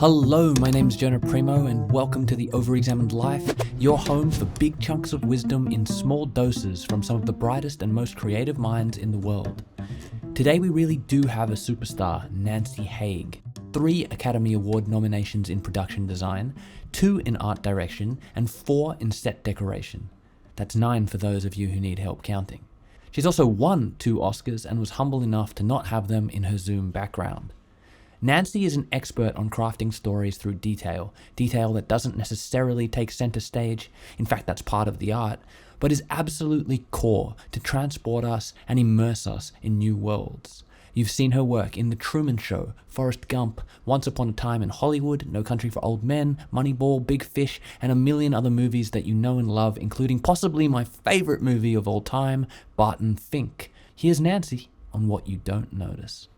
Hello, my name's Jonah Primo, and welcome to the Overexamined Life, your home for big chunks of wisdom in small doses from some of the brightest and most creative minds in the world. Today we really do have a superstar, Nancy Haigh. 3 Academy Award nominations in production design, 2 in art direction, and 4 in set decoration. That's 9 for those of you who need help counting. She's also won 2 Oscars and was humble enough to not have them in her Zoom background. Nancy is an expert on crafting stories through detail that doesn't necessarily take center stage, in fact that's part of the art, but is absolutely core to transport us and immerse us in new worlds. You've seen her work in The Truman Show, Forrest Gump, Once Upon a Time in Hollywood, No Country for Old Men, Moneyball, Big Fish, and a million other movies that you know and love, including possibly my favorite movie of all time, Barton Fink. Here's Nancy on What You Don't Notice.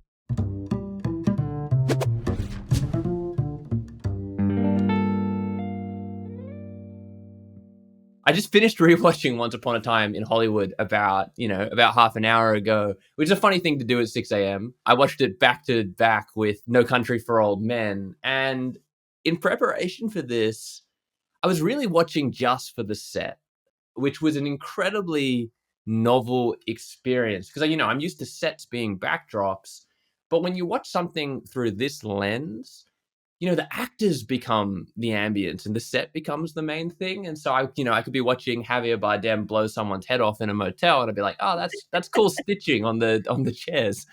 I just finished rewatching Once Upon a Time in Hollywood about half an hour ago, which is a funny thing to do at 6 a.m. I watched it back to back with No Country for Old Men. And in preparation for this, I was really watching just for the set, which was an incredibly novel experience. Because, I'm used to sets being backdrops. But when you watch something through this lens, the actors become the ambience and the set becomes the main thing. And so I could be watching Javier Bardem blow someone's head off in a motel and I'd be like, oh, that's cool stitching on the chairs,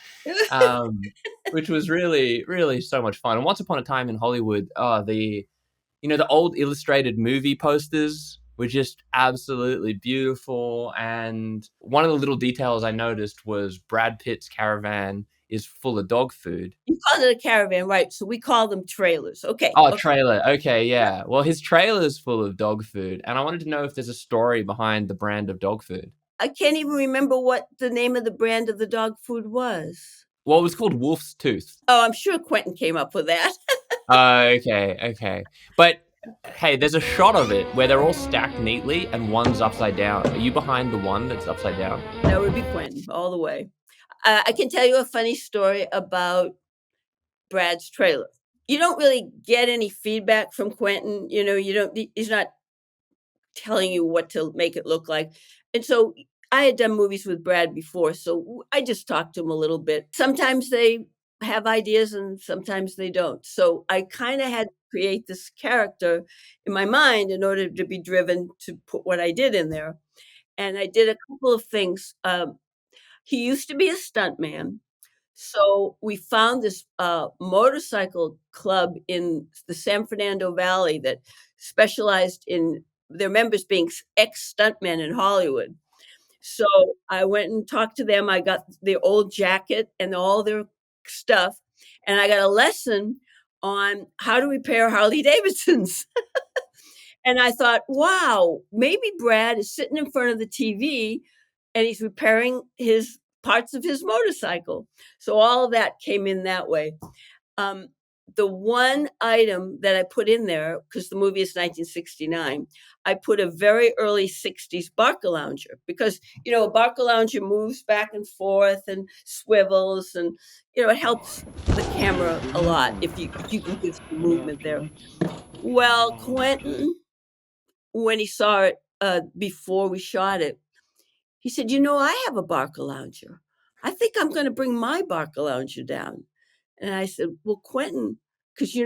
which was really, really so much fun. And Once Upon a Time in Hollywood, the old illustrated movie posters were just absolutely beautiful. And one of the little details I noticed was Brad Pitt's caravan is full of dog food. You call it a caravan, right? So we call them trailers. Okay. Oh, trailer. Okay, yeah. Well, his trailer is full of dog food, and I wanted to know if there's a story behind the brand of dog food. I can't even remember what the name of the brand of the dog food was. Well, it was called Wolf's Tooth. Oh, I'm sure Quentin came up with that. Okay. But hey, there's a shot of it where they're all stacked neatly and one's upside down. Are you behind the one that's upside down? That would be Quentin all the way. I can tell you a funny story about Brad's trailer. You don't really get any feedback from Quentin. He's not telling you what to make it look like. And so I had done movies with Brad before, so I just talked to him a little bit. Sometimes they have ideas and sometimes they don't. So I kind of had to create this character in my mind in order to be driven to put what I did in there. And I did a couple of things. He used to be a stuntman. So we found this motorcycle club in the San Fernando Valley that specialized in their members being ex-stuntmen in Hollywood. So I went and talked to them. I got their old jacket and all their stuff, and I got a lesson on how to repair Harley Davidsons. And I thought, wow, maybe Brad is sitting in front of the TV and he's repairing his parts of his motorcycle. So all of that came in that way. The one item that I put in there, because the movie is 1969, I put a very early 60s Barcalounger because, a Barcalounger moves back and forth and swivels and, it helps the camera a lot if you can get some movement there. Well, Quentin, when he saw it before we shot it, he said, I have a Barcalounger. I think I'm going to bring my Barcalounger down. And I said, well, Quentin, because,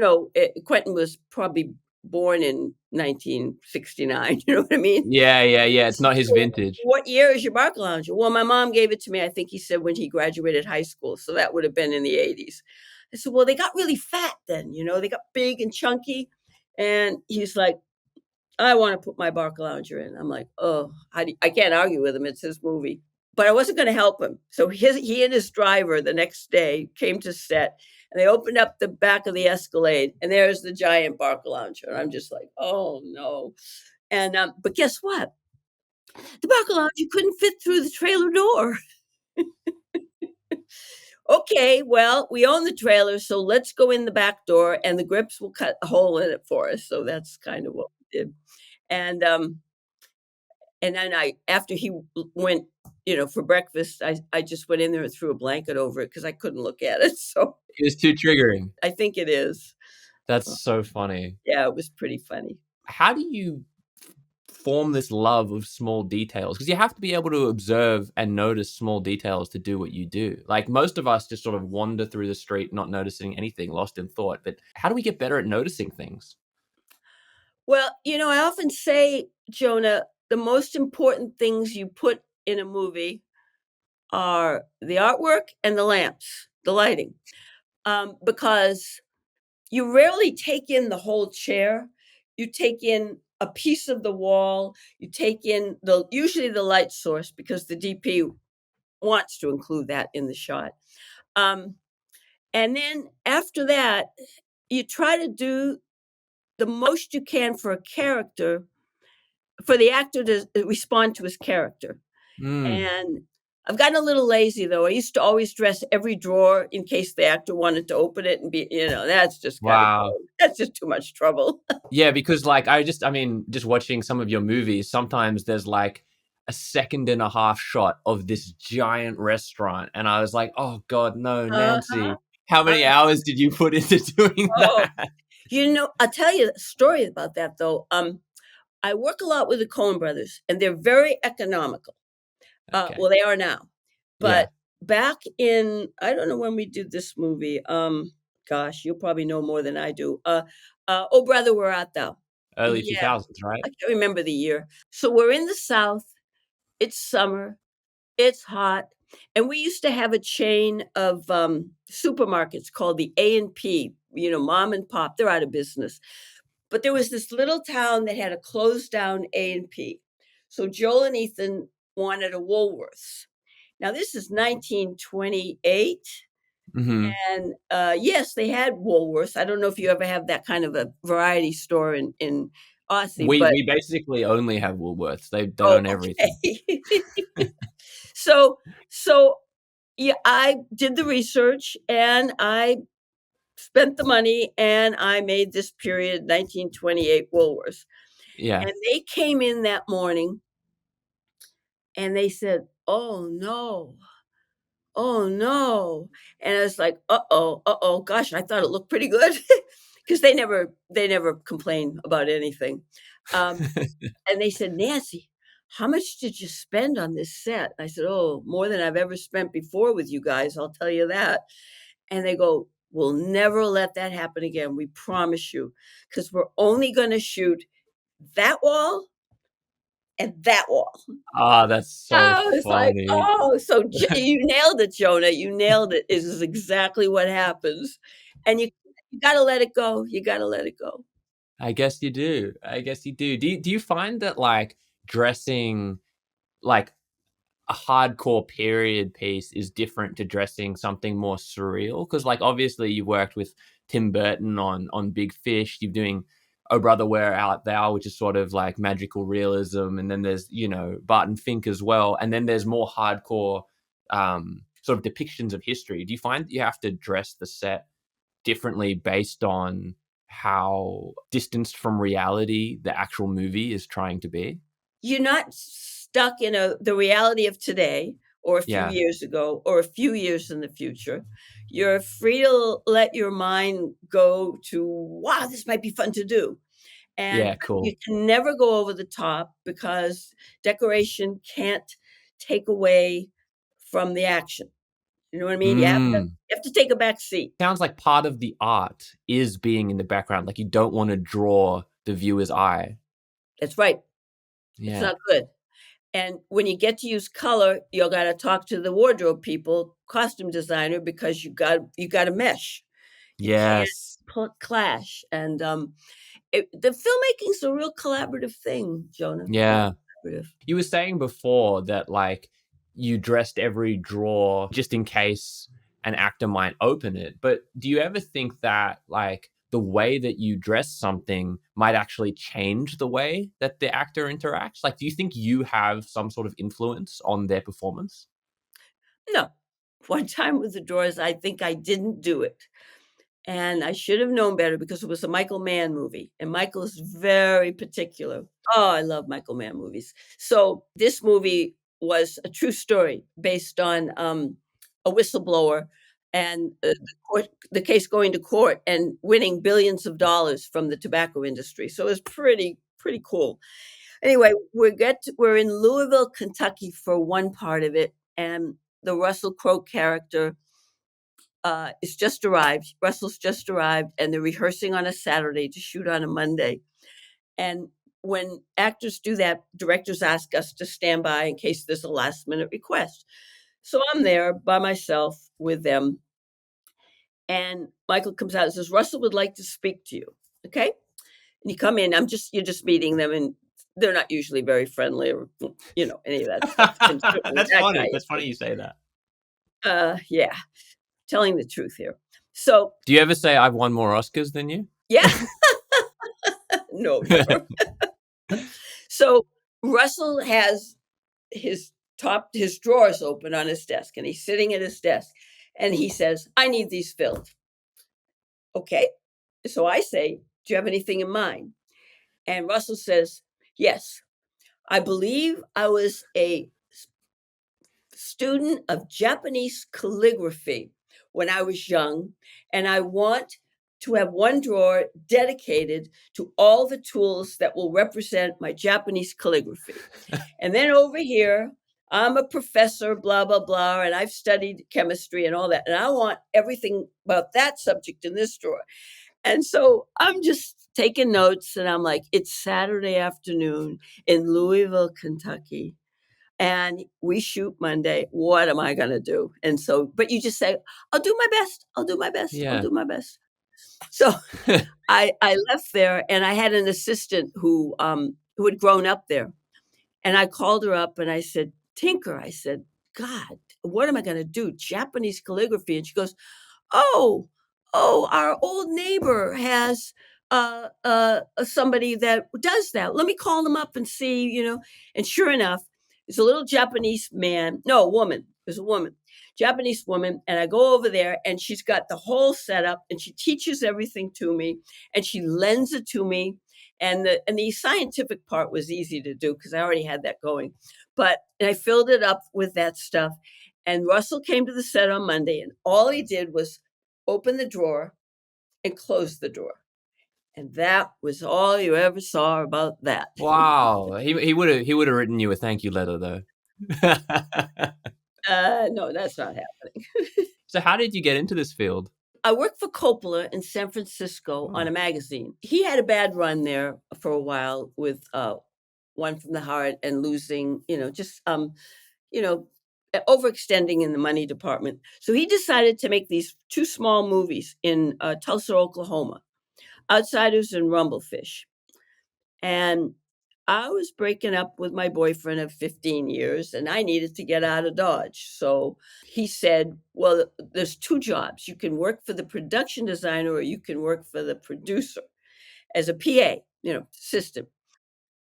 Quentin was probably born in 1969. You know what I mean? Yeah. It's not his vintage. What year is your Barcalounger? Well, my mom gave it to me, I think he said, when he graduated high school. So that would have been in the 80s. I said, well, they got really fat then, they got big and chunky. And he's like, I want to put my Barcalounger in. I'm like, oh, I can't argue with him. It's his movie. But I wasn't going to help him. So he and his driver the next day came to set, and they opened up the back of the Escalade, and there's the giant Barcalounger. And I'm just like, oh, no. And but guess what? The Barcalounger couldn't fit through the trailer door. Okay, well, we own the trailer, so let's go in the back door, and the grips will cut a hole in it for us. So that's kind of what we did. And then after he went, for breakfast, I just went in there and threw a blanket over it because I couldn't look at it. So it was too triggering. I think it is. That's so funny. Yeah, it was pretty funny. How do you form this love of small details? Because you have to be able to observe and notice small details to do what you do. Like most of us just sort of wander through the street, not noticing anything, lost in thought. But how do we get better at noticing things? Well, I often say, Jonah, the most important things you put in a movie are the artwork and the lamps, the lighting, because you rarely take in the whole chair. You take in a piece of the wall. You take in usually the light source because the DP wants to include that in the shot. Um, and then after that, you try to do the most you can for a character, for the actor to respond to his character. Mm, And I've gotten a little lazy though. I used to always dress every drawer in case the actor wanted to open it and that's just gotta go. wow. That's just too much trouble. Yeah, because like I mean, just watching some of your movies, sometimes there's like a second and a half shot of this giant restaurant, and I was like, "Oh God, no, Uh-huh. Nancy, how many hours did you put into doing Oh, that?" I'll tell you a story about that though. I work a lot with the Coen brothers, and they're very economical. Okay, Well, they are now, yeah, but back in I don't know when we did this movie. Gosh, you'll probably know more than I do. Oh brother, where art thou? early Yeah, 2000s, right? I can't remember the year. So we're in the South. It's summer. It's hot, and we used to have a chain of supermarkets called the A&P. Mom and pop. They're out of business. But there was this little town that had a closed down A&P. So Joel and Ethan wanted a Woolworths. Now this is 1928, Mhm. and, yes, they had Woolworths. I don't know if you ever have that kind of a variety store in Aussie, We but we basically only have Woolworths. They oh, own everything. okay. So so, yeah, I did the research, and I spent the money, and I made this period 1928 Woolworths. Yeah. And they came in that morning and they said, "Oh, no. Oh, no." And I was like, "Uh-oh, uh-oh, gosh, I thought it looked pretty good," because they never complain about anything. Um, and they said, "Nancy, how much did you spend on this set?" I said, "Oh, more than I've ever spent before with you guys, I'll tell you that." And they go, "We'll never let that happen again, we promise you, because 'cause we're only gonna shoot that wall and that wall." Ah, that's so I was like, funny. "Oh, so you nailed it, Jonah, you nailed it. This is exactly what happens." And you gotta let it go, you gotta let it go. I guess you do. I guess you do. Do you find that, like, dressing, like, a hardcore period piece is different to dressing something more surreal? Because, like, obviously you worked with Tim Burton on Big Fish. You're doing Oh Brother, Where Art Thou, which is sort of like magical realism, and then there's, Barton Fink as well, and then there's more hardcore, sort of depictions of history. Do you find you have to dress the set differently based on how distanced from reality the actual movie is trying to be? You're not stuck in the reality of today or a few Yeah. years ago or a few years in the future. You're free to let your mind go to, "Wow, this might be fun to do." And Yeah, you cool. can never go over the top because decoration can't take away from the action. You know what I mean? Mm. You have to take a back seat. Sounds like part of the art is being in the background, like, you don't wanna draw the viewer's eye. That's right. It's Yeah. not good. And when you get to use color, you gotta talk to the wardrobe people, costume designer, because you gotta mesh. You can't Yes. clash. And the filmmaking's a real collaborative thing, Jonah. Real Yeah. collaborative. You were saying before that, like, you dressed every drawer just in case an actor might open it, but do you ever think that, like, the way that you dress something might actually change the way that the actor interacts? Like, do you think you have some sort of influence on their performance? No. One time with the drawers, I think I didn't do it. And I should have known better because it was a Michael Mann movie, and Michael is very particular. Oh, I love Michael Mann movies. So this movie was a true story based on a whistleblower, and the case going to court and winning billions of dollars from the tobacco industry. So it was pretty cool. Anyway, we're in Louisville, Kentucky for one part of it, and the Russell Crowe character is just arrived. Russell's just arrived, and they're rehearsing on a Saturday to shoot on a Monday. And when actors do that, directors ask us to stand by in case there's a last minute request. So I'm there by myself with them. And Michael comes out and says, Russell would like to speak to you. Okay. And you come in, you're just meeting them, and they're not usually very friendly or, any of that stuff. And That's that funny. guy That's funny you say that. yeah. Telling the truth here. So do you ever say I've won more Oscars than you? Yeah. No, never. So Russell has his drawers open on his desk, and he's sitting at his desk, and he says, I need these filled. Okay. So I say, do you have anything in mind? And Russell says, yes, I believe I was a student of Japanese calligraphy when I was young, and I want to have one drawer dedicated to all the tools that will represent my Japanese calligraphy. And then over here, I'm a professor, blah, blah, blah, and I've studied chemistry and all that. And I want everything about that subject in this drawer. And so I'm just taking notes, and I'm like, it's Saturday afternoon in Louisville, Kentucky, and we shoot Monday. What am I going to do? And so, but you just say, I'll do my best. I'll do my best. Yeah. I'll do my best. So I left there, and I had an assistant who had grown up there. And I called her up and I said, Tinker, I said, God, what am I going to do? Japanese calligraphy. And she goes, oh, our old neighbor has somebody that does that. Let me call them up and see, And sure enough, there's a little Japanese man. No, woman. There's a woman, Japanese woman. And I go over there, and she's got the whole setup, and she teaches everything to me, and she lends it to me. And the scientific part was easy to do because I already had that going. But I filled it up with that stuff. And Russell came to the set on Monday, and all he did was open the drawer and close the drawer. And that was all you ever saw about that. Wow. He would have written you a thank you letter, though. No, that's not happening. So how did you get into this field? I worked for Coppola in San Francisco on a magazine. He had a bad run there for a while with One from the Heart and losing, overextending in the money department. So he decided to make these two small movies in Tulsa, Oklahoma, Outsiders and Rumblefish. And I was breaking up with my boyfriend of 15 years, and I needed to get out of Dodge. So he said, well, there's two jobs. You can work for the production designer, or you can work for the producer as a PA, assistant.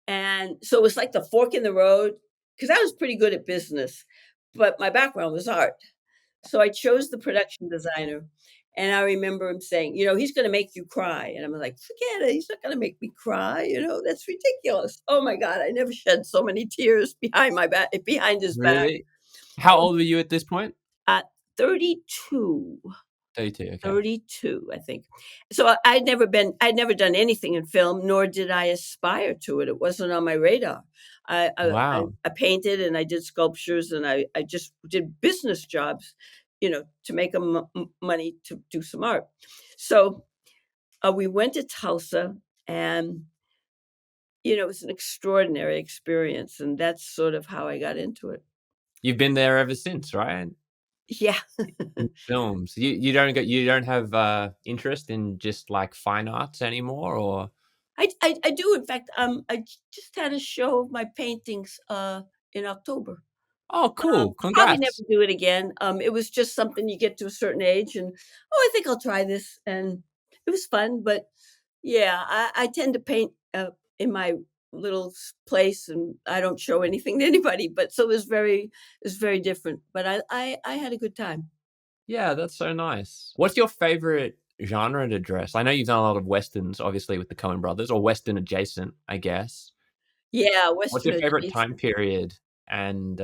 And so it was like the fork in the road, because I was pretty good at business, but my background was art. So I chose the production designer. And I remember him saying, he's going to make you cry. And I'm like, forget it. He's not going to make me cry. That's ridiculous. Oh my God. I never shed so many tears behind his back. Really? How old were you at this point? 32. 32, okay. 32, I think. So I'd never done anything in film, nor did I aspire to it. It wasn't on my radar. Wow. I painted, and I did sculptures, and I just did business jobs, to make money to do some art. So we went to Tulsa, and, it was an extraordinary experience. And that's sort of how I got into it. You've been there ever since, right? Yeah. Films. You don't have interest in just like fine arts anymore, or? I do. In fact, I just had a show of my paintings in October. Oh, cool! I'll probably never Congrats. do it again. It was just something you get to a certain age, and I think I'll try this, and it was fun. But yeah, I tend to paint in my little place, and I don't show anything to anybody. But so it was very different. But I had a good time. Yeah, that's so nice. What's your favorite genre to dress? I know you've done a lot of westerns, obviously with the Coen brothers, or western adjacent, I guess. Yeah, What's Western your favorite adjacent. time period and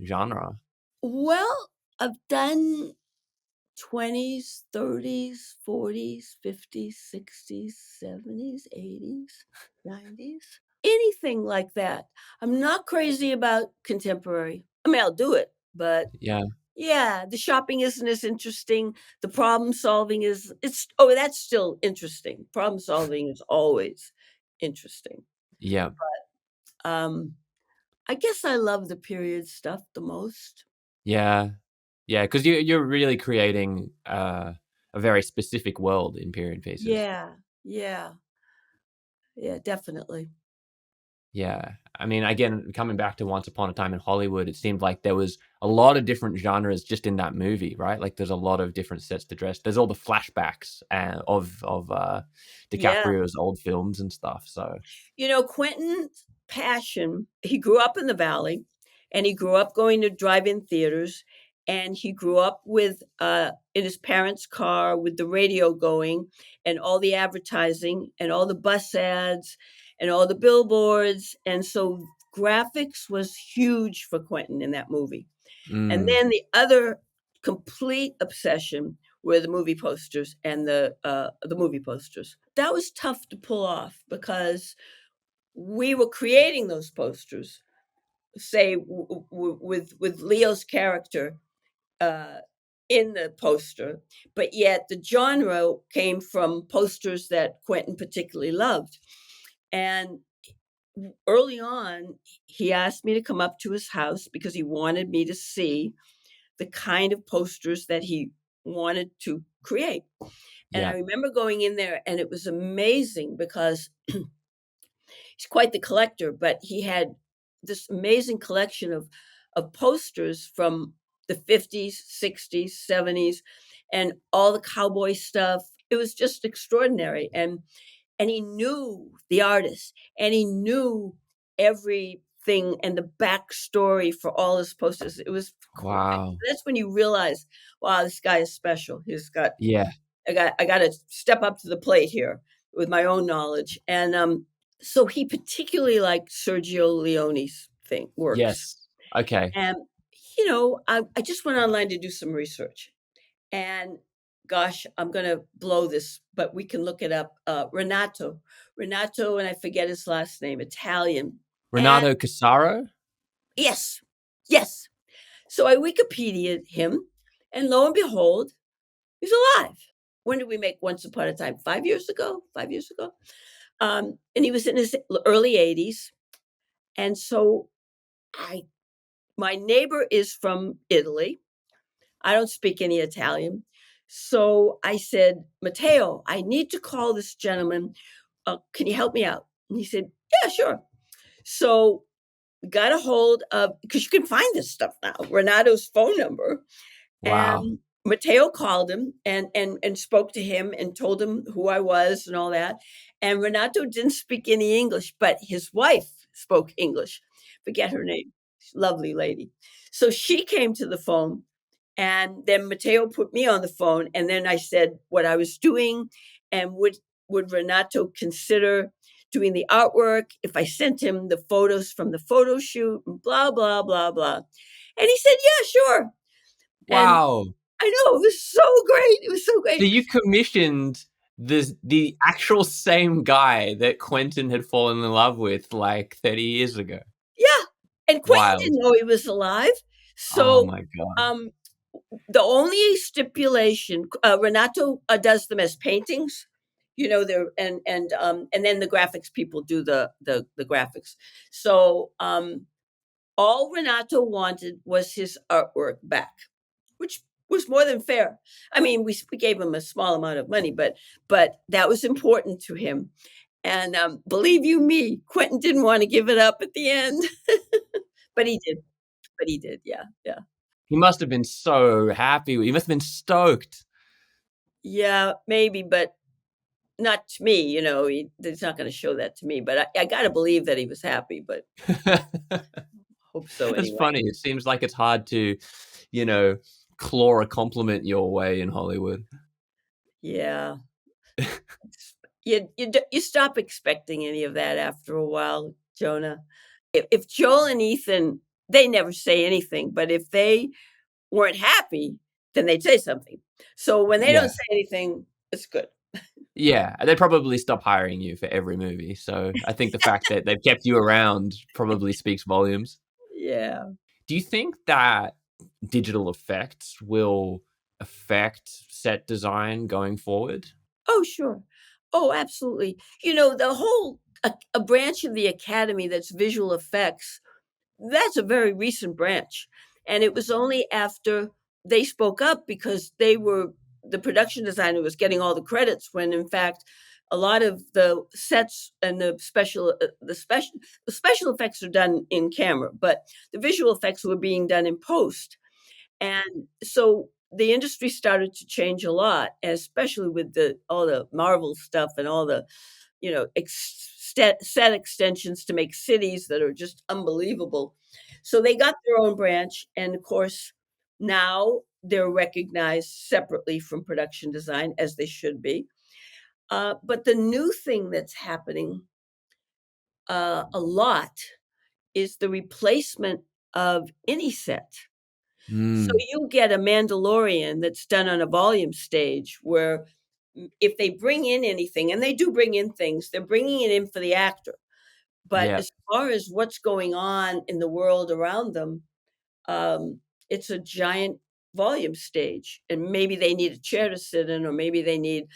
genre? Well, I've done 20s, 30s, 40s, 50s, 60s, 70s, 80s, 90s, anything like that. I'm not crazy about contemporary. I mean, I'll do it, but Yeah. yeah, the shopping isn't as interesting. The problem solving that's still interesting. Problem solving is always interesting. Yeah. Um, I guess I love the period stuff the most. Yeah. Yeah, 'cause you're really creating, a very specific world in period pieces. Yeah, yeah, yeah, definitely. Yeah. I mean, again, coming back to Once Upon a Time in Hollywood, it seemed like there was a lot of different genres just in that movie, right? Like, there's a lot of different sets to dress. There's all the flashbacks, of Yeah. DiCaprio's old films and stuff, so Quentin's passion, he grew up in the Valley, and he grew up going to drive-in theaters, and he grew up in his parents' car with the radio going and all the advertising and all the bus ads and all the billboards, and so graphics was huge for Quentin in that movie. And mm, then the other complete obsession were the movie posters and the movie posters. That was tough to pull off because we were creating those posters, say with Leo's character uh, in the poster, but yet the genre came from posters that Quentin particularly loved. And early on, he asked me to come up to his house because he wanted me to see the kind of posters that he wanted to create. And I yeah, remember going in there, and it was amazing because he's quite the collector, but he had this amazing collection of posters from the 50s, 60s, 70s, and all the cowboy stuff. It was just extraordinary. And he knew the artist, and he knew everything and the backstory for all his posters. It was wow. that's when you realize, wow, this guy is special. Yeah, I got to step up to the plate here with my own knowledge. And so he particularly liked Sergio Leone's works. yes. Okay. And I just went online to do some research. And gosh, I'm gonna blow this, but we can look it up. Renato, and I forget his last name, Italian. And Renato Casaro? yes, yes. So I Wikipedia'd him, and lo and behold, he's alive. When did we make Once Upon a Time? 5 years ago? 5 years ago? And he was in his early 80s. And so I my neighbor is from Italy. I don't speak any Italian. So I said, Matteo, I need to call this gentleman. Can you help me out? And he said, yeah, sure. So got a hold of, because you can find this stuff now, Renato's phone number. Wow. And Matteo called him and spoke to him and told him who I was and all that. And Renato didn't speak any English, but his wife spoke English. Forget her name. Lovely lady. So she came to the phone, and then Matteo put me on the phone, and then I said what I was doing, and would Renato consider doing the artwork if I sent him the photos from the photo shoot and blah blah blah blah. And he said, yeah, sure. And Wow. I know, it was so great. It was so So great. you commissioned the actual same guy that Quentin had fallen in love with, like, 30 years ago. Yeah. And Quentin Wild. didn't know he was alive. Oh So my god. um the only stipulation, Renato does them as paintings, they're and then the graphics people do the graphics. So all Renato wanted was his artwork back, which was more than fair. I mean, we gave him a small amount of money, but that was important to him. And believe you me, Quentin didn't want to give it up at the end, but he did. But he did. Yeah, yeah, He must have been so happy. He must have been stoked. yeah. Maybe, but not to me. He's not going to show that to me. But I got to believe that he was happy. But hope so That's anyway. funny. It seems like it's hard to, you know, claw a compliment your way in Hollywood. Yeah. You stop expecting any of that after a while, Jonah. If Joel and Ethan, they never say anything, but if they weren't happy, then they'd say something. So when they Yeah. don't say anything, it's good. Yeah, and they'd probably stop hiring you for every movie. So I think the fact that they've kept you around probably speaks volumes. Yeah. Do you think that digital effects will affect set design going forward? Oh, sure. Oh, absolutely. The whole a branch of the academy that's visual effects, that's a very recent branch, and it was only after they spoke up because the production designer was getting all the credits when in fact a lot of the sets and the special effects are done in camera, but the visual effects were being done in post. And so the industry started to change a lot, especially with the all the Marvel stuff and all the, set extensions to make cities that are just unbelievable. So they got their own branch, and of course, now they're recognized separately from production design as they should be. But the new thing that's happening a lot is the replacement of any set. So Mm, you get a Mandalorian that's done on a volume stage where if they bring in anything, and they do bring in things, they're bringing it in for the actor. But yeah, as far as what's going on in the world around them, um, it's a giant volume stage, and maybe they need a chair to sit in, or maybe they need,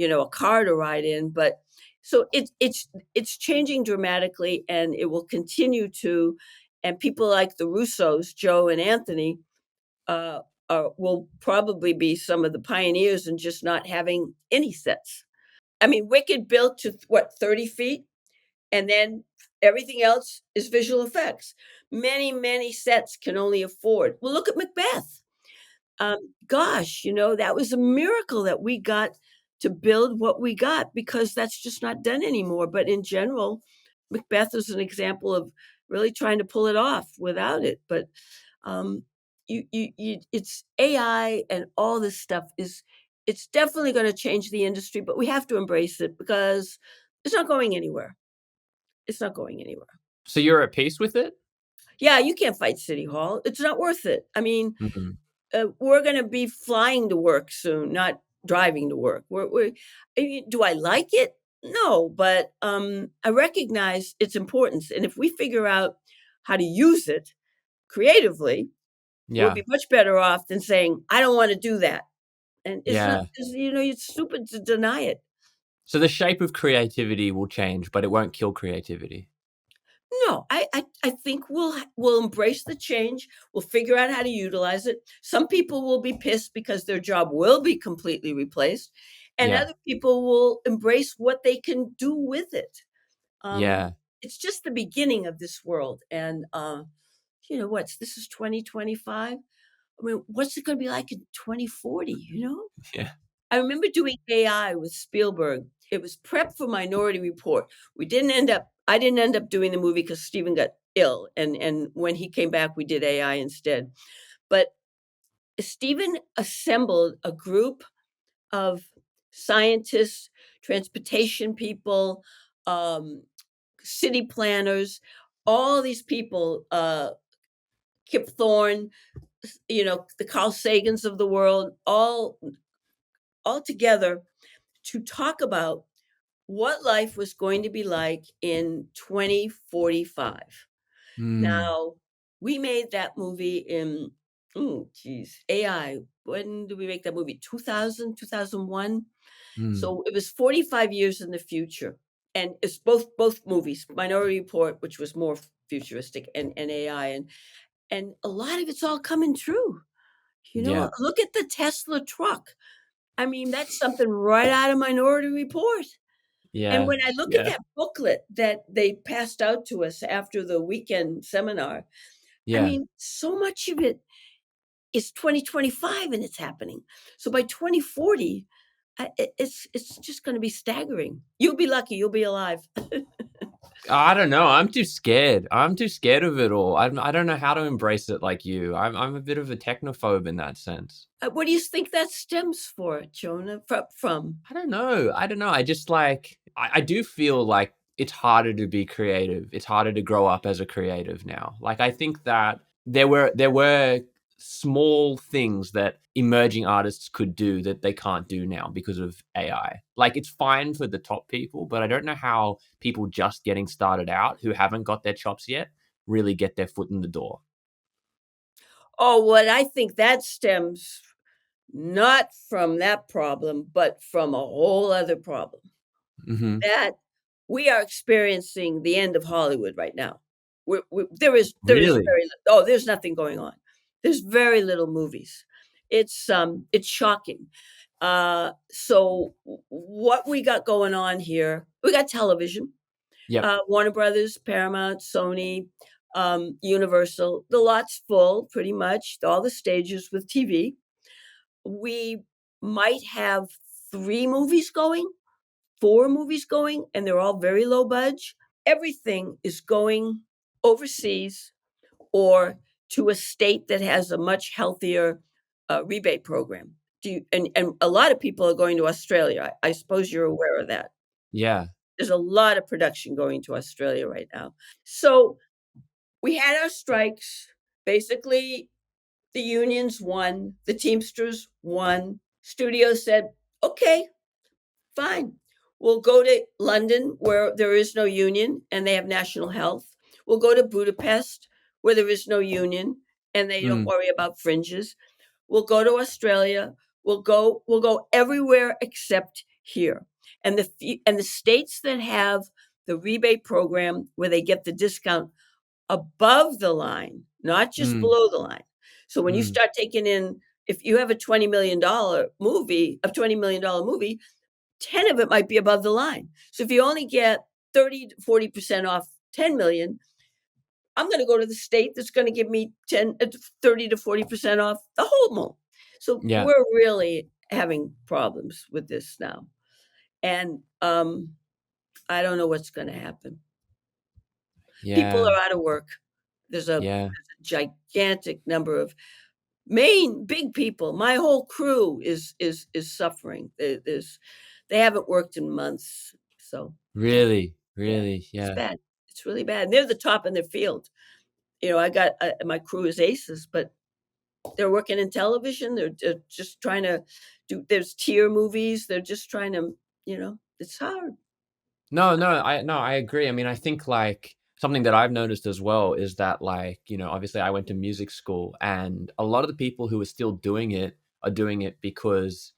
a car to ride in. But so it's changing dramatically, and it will continue to. And people like the Russos, Joe and Anthony, uh, will probably be some of the pioneers in just not having any sets. I mean, Wicked built to what, 30 feet? And then everything else is visual effects. Many, many sets can only afford. Well, look at Macbeth. Gosh, that was a miracle that we got to build what we got because that's just not done anymore. But in general, Macbeth is an example of really trying to pull it off without it. But um, it's AI and all this stuff it's definitely going to change the industry, but we have to embrace it because it's not going anywhere. It's not going anywhere. so you're at peace with it? Yeah, you can't fight City Hall. It's not worth it. I mean, Mhm. we're going to be flying to work soon, not driving to work. Do I like it? No, but I recognize its importance, and if we figure out how to use it creatively, we'll Yeah, be much better off than saying, "I don't wanna do that." And it's not yeah. it's stupid to deny it. So the shape of creativity will change, but it won't kill creativity. No, I think we'll embrace the change, we'll figure out how to utilize it. Some people will be pissed because their job will be completely replaced, and Yeah, other people will embrace what they can do with it. Um, yeah, it's just the beginning of this world, and, what's this is 2025? I mean, what's it gonna be like in 2040, you know? yeah. I remember doing AI with Spielberg. It was prep for Minority Report. We didn't end up I didn't end up doing the movie because Steven got ill, and when he came back, we did AI instead. But Steven assembled a group of scientists, transportation people, um, city planners, all these people, Kip Thorne, the Carl Sagans of the world, all together to talk about what life was going to be like in 2045. Mm, Now, we made that movie in, oh, geez, AI. When did we make that movie? 2000, 2001. mm, So it was 45 years in the future. And it's both movies, Minority Report, which was more futuristic, and AI. And a lot of it's all coming true. yeah, Look at the Tesla truck. I mean, that's something right out of Minority Report. And yeah, when I look at yeah, that booklet that they passed out to us after the weekend seminar, I yeah. mean, so much of it is 2025 and it's happening. So by 2040, it's just gonna be staggering. You'll be lucky, you'll be alive. I don't know. I'm too scared. I'm too scared of it all. I don't know how to embrace it like you. I'm a bit of a technophobe in that sense. What do you think that stems for, Jonah? From? I don't know. I don't know. I just like I do feel like it's harder to be creative. It's harder to grow up as a creative now. Like I think that there were small things that emerging artists could do that they can't do now because of AI. Like, it's fine for the top people, but I don't know how people just getting started out who haven't got their chops yet really get their foot in the door. Oh, what I think that stems not from that problem, but from a whole other problem. Hmm. That we are experiencing the end of Hollywood right now. There is Really? there's nothing going on. There's very little movies. It's shocking. So what we got going on here, we got television, Yep. Warner Brothers, Paramount, Sony, Universal. The lot's full pretty much, all the stages with TV. We might have 3 movies going, 4 movies going, and they're all very low budge. Everything is going overseas or to a state that has a much healthier, rebate program. Do you and a lot of people are going to Australia. I suppose you're aware of that. Yeah. There's a lot of production going to Australia right now. So, we had our strikes. Basically, the unions won, the Teamsters won. Studios said, "Okay, fine. We'll go to London where there is no union and they have national health. We'll go to Budapest where there is no union and they don't Mm, worry about fringes. We'll go to Australia. We'll go everywhere except here." And the states that have the rebate program where they get the discount above the line, not just mm, below the line. So when you mm. start taking in, if you have a $20 million movie, 10 of it might be above the line. So if you only get 30 to 40% off 10 million, I'm going to go to the state that's going to give me 30 to 40% off the whole movie. So Yeah. we're really having problems with this now. And I don't know what's going to happen. People Yeah. are out of work. There's Yeah. a gigantic number of big people. My whole crew is suffering. They haven't worked in months. So Really. yeah, Really. it's Yeah. bad. It's really bad. And they're the top in their field. I got my crew is aces, but they're working in television. They're just trying to do. There's tier movies. They're just trying to. It's hard. No, I agree. I mean, I think like something that I've noticed as well is that like, obviously I went to music school and a lot of the people who are still doing it are doing it because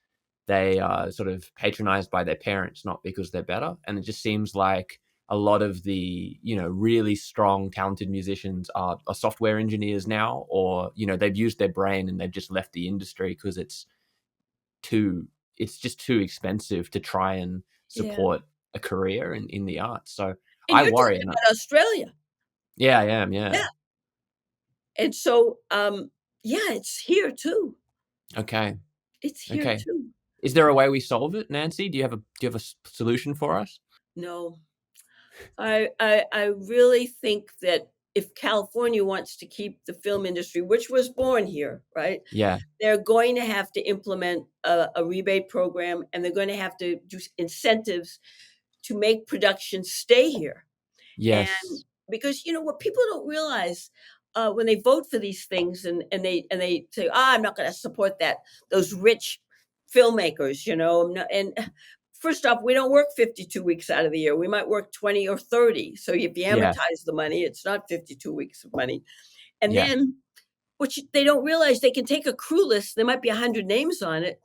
they are sort of patronized by their parents, not because they're better. And it just seems like a lot of the, really strong, talented musicians are software engineers now, or, they've used their brain and they've just left the industry because too it's just too expensive to try and Yeah. support a career in the arts. So And I you're worry. talking about Australia. Yeah, I am. Yeah. Yeah. And so, yeah, it's here too. Okay. It's here Okay. too. Is there a way we solve it, Nancy? Do you have a solution for us? No, I really think that if California wants to keep the film industry, which was born here, right? Yeah. They're going to have to implement a rebate program, and they're going to have to do incentives to make production stay here. And Yes. because what people don't realize when they vote for these things and they say, I'm not going to support those rich filmmakers, and first off, we don't work 52 weeks out of the year. We might work 20 or 30. So if you Yeah. amortize the money, it's not 52 weeks of money. And Yeah. then, which they don't realize, they can take a crew list. There might be 100 names on it.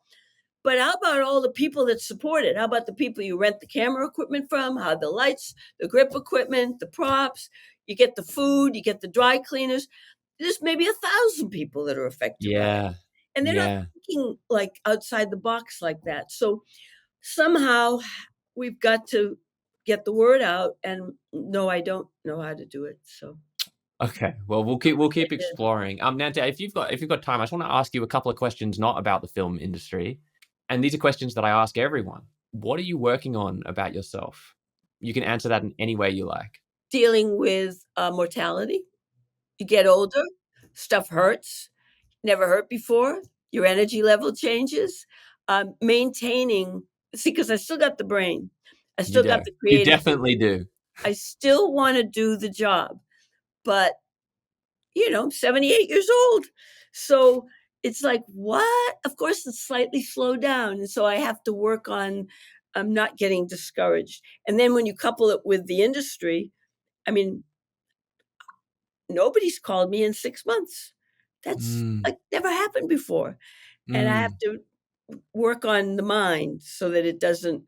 But how about all the people that support it? How about the people you rent the camera equipment from? How the lights, the grip equipment, the props? You get the food, you get the dry cleaners. There's maybe 1,000 people that are affected by it, Yeah. and they're not Yeah. thinking like outside the box like that. So somehow we've got to get the word out. And no, I don't know how to do it. So Okay. Well, we'll keep yeah. exploring. Nancy, if you've got time, I just want to ask you a couple of questions not about the film industry. And these are questions that I ask everyone. What are you working on about yourself? You can answer that in any way you like. Dealing with mortality, you get older, stuff hurts. Never hurt before. Your energy level changes. Maintaining, see, because I still got the brain, I You still got do. the You creative definitely juices. do. I still want to do the job, but I'm 78 years old, So it's like, what? Of course, it's slightly slowed down. And so I have to work on not getting discouraged. And then when you couple it with the industry, I mean, nobody's called me in 6 months. That's Mm, like never happened before. And I have mm. to work on the mind so that it doesn't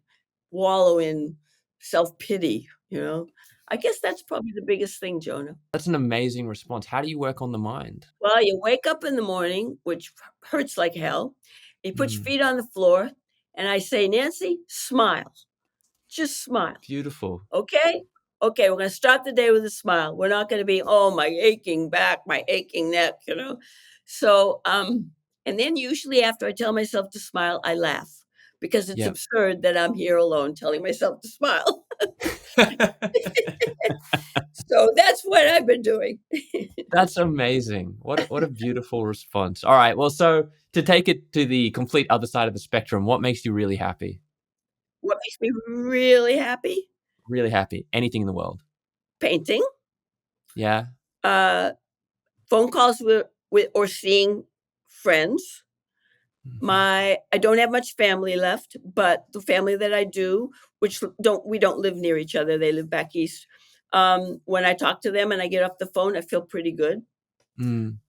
wallow in self-pity, you know? I guess that's probably the biggest thing, Jonah. That's an amazing response. How do you work on the mind? Well, you wake up in the morning, which hurts like hell. You put your Mm, feet on the floor, and I say, "Nancy, smile. Just smile, beautiful. okay? Okay, we're gonna start the day with a smile. We're not gonna be, oh, my aching back, my aching neck, you know?" So, and then usually after I tell myself to smile, I laugh because it's Yep. absurd that I'm here alone telling myself to smile. So that's what I've been doing. That's amazing. What a beautiful response. All right. Well, so to take it to the complete other side of the spectrum, what makes you really happy? What makes me really happy? Really happy. Anything in the world. Painting, Yeah. uh, phone calls with or seeing friends. Mhm. I don't have much family left, but the family that I do, which don't we don't live near each other, they live back east. When I talk to them and I get off the phone, I feel pretty good. Mm.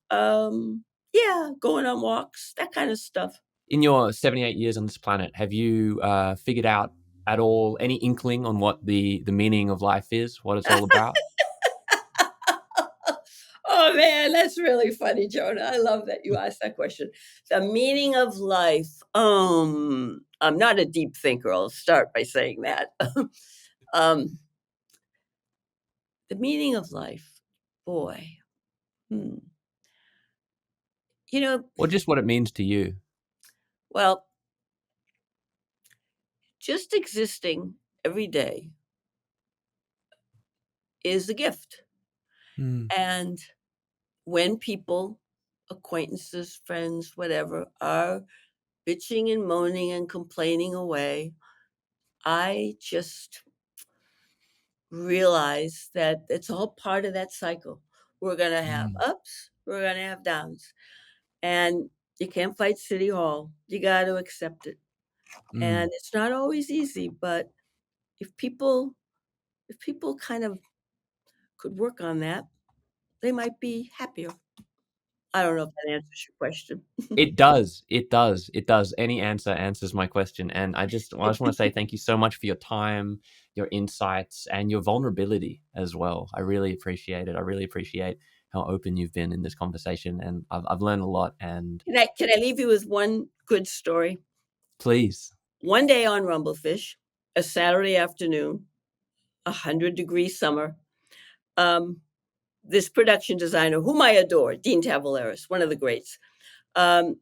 Yeah, going on walks, that kind of stuff. In your 78 years on this planet, have you figured out at all any inkling on what the meaning of life is, what it's all about? Oh man, that's really funny, Jonah. I love that you asked that question. The meaning of life. I'm not a deep thinker. I'll start by saying that. um, the meaning of life, boy. Hmm. You know, Or just what it means to you? well, just existing every day is a gift. Mm. And when people, acquaintances, friends, whatever, are bitching and moaning and complaining away, I just realize that it's all part of that cycle. We're going to have Mm. ups, we're going to have downs. And you can't fight City Hall. You got to accept it. And Mm. it's not always easy, but if people if people kind of could work on that, they might be happier. I don't know if that answers your question. It does. It does. It does. Any answer answers my question. And I just want to say thank you so much for your time, your insights, and your vulnerability as well. I really appreciate it. I really appreciate how open you've been in this conversation, and I've learned a lot. And Can I leave you with one good story? please, One day on Rumblefish, a Saturday afternoon, 100-degree summer, um, this production designer, whom I adore, Dean Tavoularis, one of the greats, um,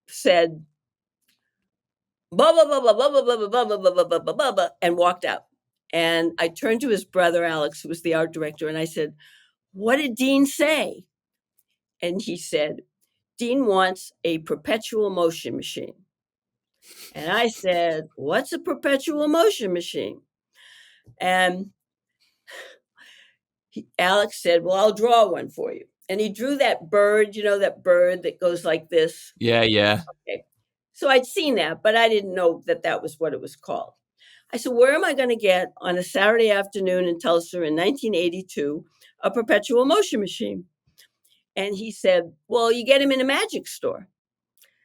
said, blah, blah, blah, blah, blah, blah, blah, blah, blah, blah, blah, blah, blah, blah, blah, and walked out. And I turned to his brother, Alex, who was the art director, and I said, what did Dean say? And he said, Dean wants a perpetual motion machine. And I said, what's a perpetual motion machine? And Alex said, well, I'll draw one for you. And he drew that bird, that bird that goes like this. yeah, yeah. Okay. So I'd seen that, but I didn't know that that was what it was called. I said, where am I going to get on a Saturday afternoon in Tulsa in 1982 a perpetual motion machine? And he said, well, you get them in a magic store.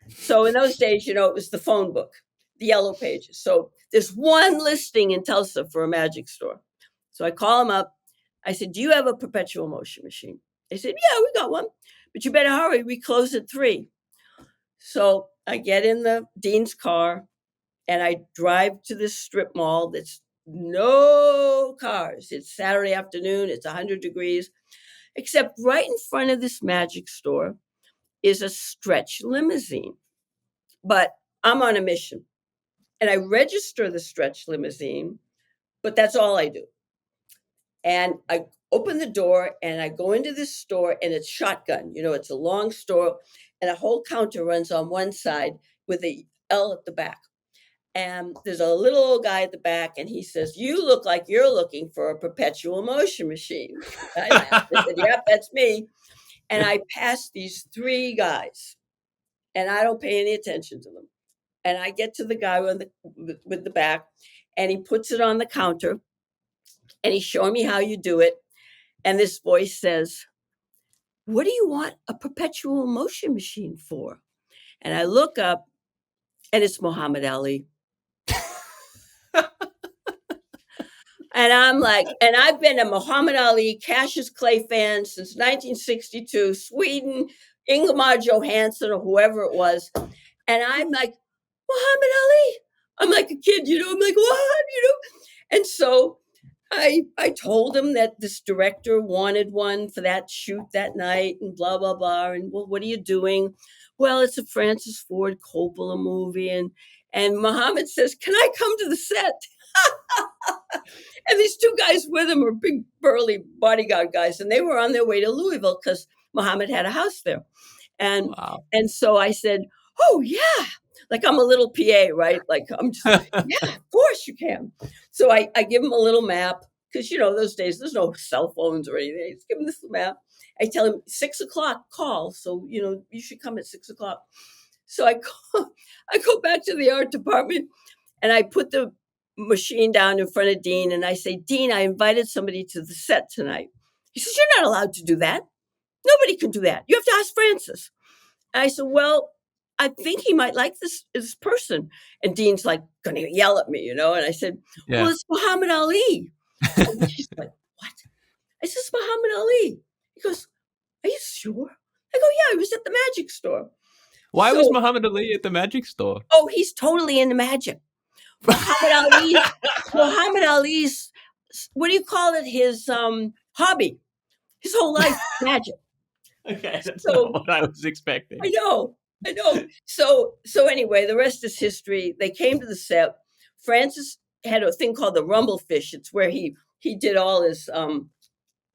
So in those days, it was the phone book, the yellow pages. So there's one listing in Tulsa for a magic store. So I call him up. I said, do you have a perpetual motion machine? They said, yeah, we got one, but you better hurry. We close at 3. So I get in the dean's car and I drive to this strip mall that's no cars. It's Saturday afternoon. It's 100 degrees, except right in front of this magic store is a stretch limousine. But I'm on a mission and I register the stretch limousine, but that's all I do. And I open the door and I go into this store and it's shotgun. It's a long store and a whole counter runs on one side with a L at the back. And there's a little old guy at the back and he says, you look like you're looking for a perpetual motion machine. I laughed. I said, yep, that's me. And I pass these 3 guys, and I don't pay any attention to them. And I get to the guy with the back, and he puts it on the counter, and he's showing me how you do it. And this voice says, "What do you want a perpetual motion machine for?" And I look up, and it's Muhammad Ali. And I'm like, and I've been a Muhammad Ali, Cassius Clay fan since 1962, Sweden, Ingemar Johansson, or whoever it was. And I'm like, Muhammad Ali. I'm like a kid, I'm like, what? And so I told him that this director wanted one for that shoot that night and blah, blah, blah. And, well, what are you doing? Well, it's a Francis Ford Coppola movie. And Muhammad says, can I come to the set? And these 2 guys with him are big, burly bodyguard guys. And they were on their way to Louisville because Muhammad had a house there. And Wow. and so I said, oh, yeah. Like I'm a little PA, right? Like I'm just, yeah, of course you can. So I give him a little map because, those days there's no cell phones or anything. I just give him this map. I tell him 6:00 call. So, you should come at 6:00. So I go back to the art department and I put the machine down in front of Dean and I say, Dean, I invited somebody to the set tonight. He says, you're not allowed to do that. Nobody can do that. You have to ask Francis. And I said, well, I think he might like this person. And Dean's like going to yell at me, and I said, well, it's Muhammad Ali. And he's like, what? I said, it's Muhammad Ali. He goes, are you sure? I go, yeah, he was at the magic store. Why was Muhammad Ali at the magic store? Oh, he's totally into magic. Muhammad Ali's, what do you call it? His hobby. His whole life is magic. Okay, that's not what I was expecting. I know. So anyway, the rest is history. They came to the set. Francis had a thing called the Rumblefish. It's where he did all his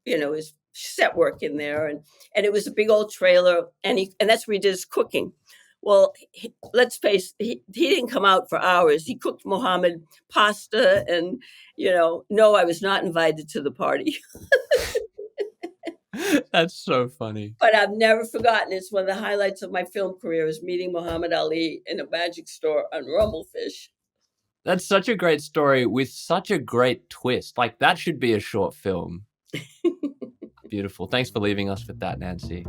his set work in there, and it was a big old trailer, and that's where he did his cooking. Well, let's face it, he didn't come out for hours. He cooked Muhammad pasta, and no, I was not invited to the party. That's so funny. But I've never forgotten. It's one of the highlights of my film career is meeting Muhammad Ali in a magic store on Rumblefish. That's such a great story with such a great twist. Like, that should be a short film. Beautiful. Thanks for leaving us with that, Nancy.